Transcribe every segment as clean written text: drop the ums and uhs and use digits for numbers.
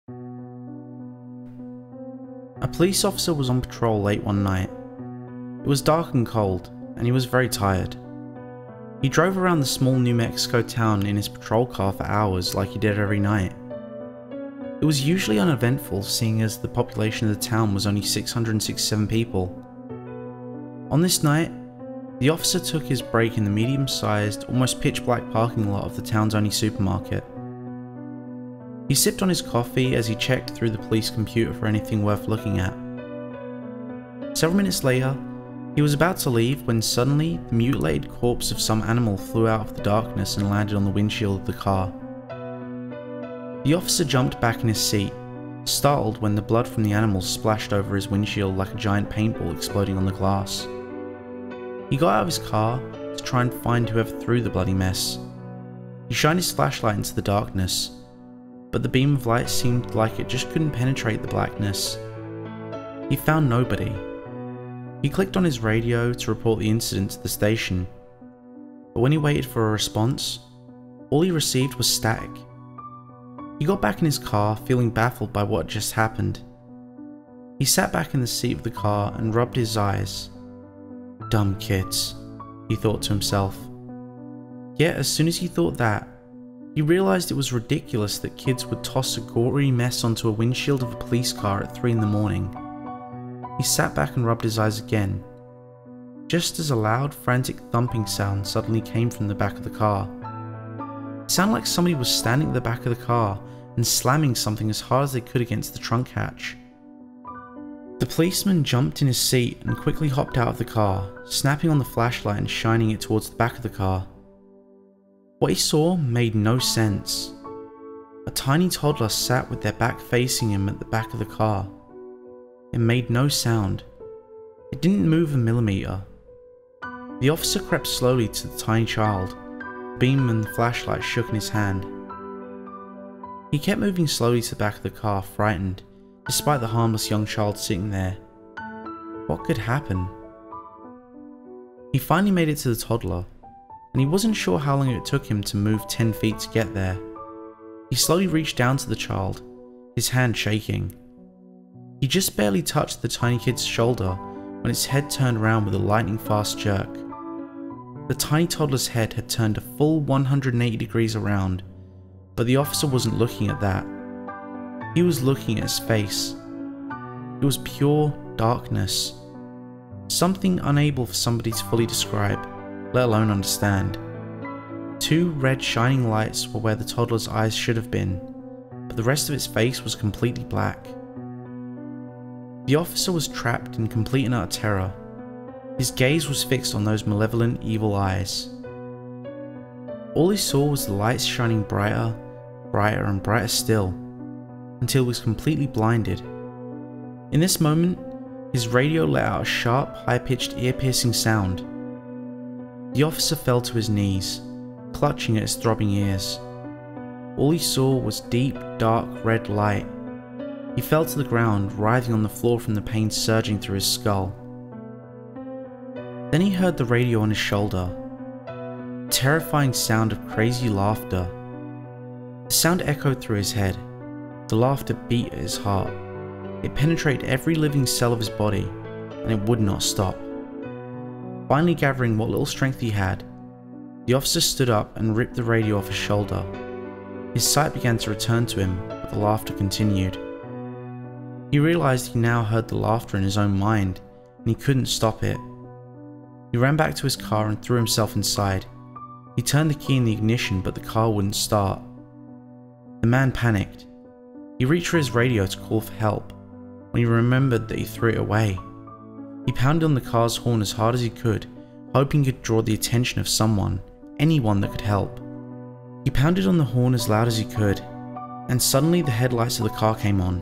A police officer was on patrol late one night. It was dark and cold, and he was very tired. He drove around the small New Mexico town in his patrol car for hours like he did every night. It was usually uneventful, seeing as the population of the town was only 667 people. On this night, the officer took his break in the medium-sized, almost pitch-black parking lot of the town's only supermarket. He sipped on his coffee as he checked through the police computer for anything worth looking at. Several minutes later, he was about to leave when suddenly the mutilated corpse of some animal flew out of the darkness and landed on the windshield of the car. The officer jumped back in his seat, startled when the blood from the animal splashed over his windshield like a giant paintball exploding on the glass. He got out of his car to try and find whoever threw the bloody mess. He shined his flashlight into the darkness, but the beam of light seemed like it just couldn't penetrate the blackness. He found nobody. He clicked on his radio to report the incident to the station, but when he waited for a response, all he received was static. He got back in his car, feeling baffled by what just happened. He sat back in the seat of the car and rubbed his eyes. Dumb kids, he thought to himself. Yet as soon as he thought that, he realized it was ridiculous that kids would toss a gory mess onto a windshield of a police car at 3 in the morning. He sat back and rubbed his eyes again, just as a loud, frantic thumping sound suddenly came from the back of the car. It sounded like somebody was standing at the back of the car and slamming something as hard as they could against the trunk hatch. The policeman jumped in his seat and quickly hopped out of the car, snapping on the flashlight and shining it towards the back of the car. What he saw made no sense. A tiny toddler sat with their back facing him at the back of the car. It made no sound. It didn't move a millimeter. The officer crept slowly to the tiny child. The beam and the flashlight shook in his hand. He kept moving slowly to the back of the car, frightened, despite the harmless young child sitting there. What could happen? He finally made it to the toddler, and he wasn't sure how long it took him to move 10 feet to get there. He slowly reached down to the child, his hand shaking. He just barely touched the tiny kid's shoulder when its head turned around with a lightning-fast jerk. The tiny toddler's head had turned a full 180 degrees around, but the officer wasn't looking at that. He was looking at his face. It was pure darkness. Something unable for somebody to fully describe, let alone understand. 2 red shining lights were where the toddler's eyes should have been, but the rest of its face was completely black. The officer was trapped in complete and utter terror. His gaze was fixed on those malevolent, evil eyes. All he saw was the lights shining brighter, brighter and brighter still, until he was completely blinded. In this moment, his radio let out a sharp, high-pitched, ear-piercing sound. The officer fell to his knees, clutching at his throbbing ears. All he saw was deep, dark red light. He fell to the ground, writhing on the floor from the pain surging through his skull. Then he heard the radio on his shoulder. A terrifying sound of crazy laughter. The sound echoed through his head. The laughter beat at his heart. It penetrated every living cell of his body, and it would not stop. Finally gathering what little strength he had, the officer stood up and ripped the radio off his shoulder. His sight began to return to him, but the laughter continued. He realized he now heard the laughter in his own mind, and he couldn't stop it. He ran back to his car and threw himself inside. He turned the key in the ignition, but the car wouldn't start. The man panicked. He reached for his radio to call for help, when he remembered that he threw it away. He pounded on the car's horn as hard as he could, hoping he could draw the attention of someone, anyone that could help. He pounded on the horn as loud as he could, and suddenly the headlights of the car came on.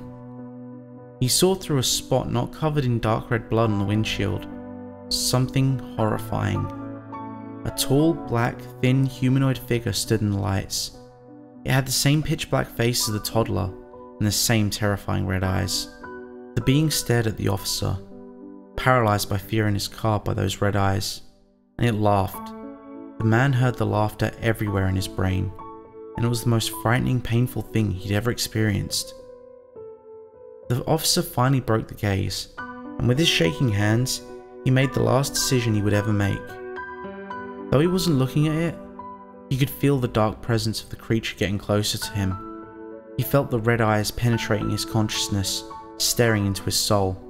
He saw through a spot not covered in dark red blood on the windshield. Something horrifying. A tall, black, thin, humanoid figure stood in the lights. It had the same pitch black face as the toddler, and the same terrifying red eyes. The being stared at the officer, paralyzed by fear in his car by those red eyes, and it laughed. The man heard the laughter everywhere in his brain, and it was the most frightening, painful thing he'd ever experienced. The officer finally broke the gaze, and with his shaking hands, he made the last decision he would ever make. Though he wasn't looking at it, he could feel the dark presence of the creature getting closer to him. He felt the red eyes penetrating his consciousness, staring into his soul.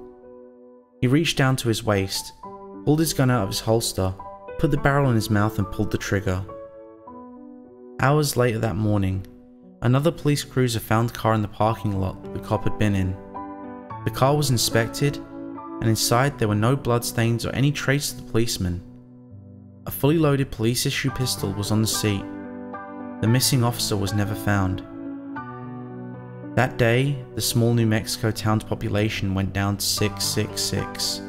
He reached down to his waist, pulled his gun out of his holster, put the barrel in his mouth and pulled the trigger. Hours later that morning, another police cruiser found the car in the parking lot that the cop had been in. The car was inspected, and inside there were no bloodstains or any trace of the policeman. A fully loaded police-issue pistol was on the seat. The missing officer was never found. That day, the small New Mexico town's population went down to 666.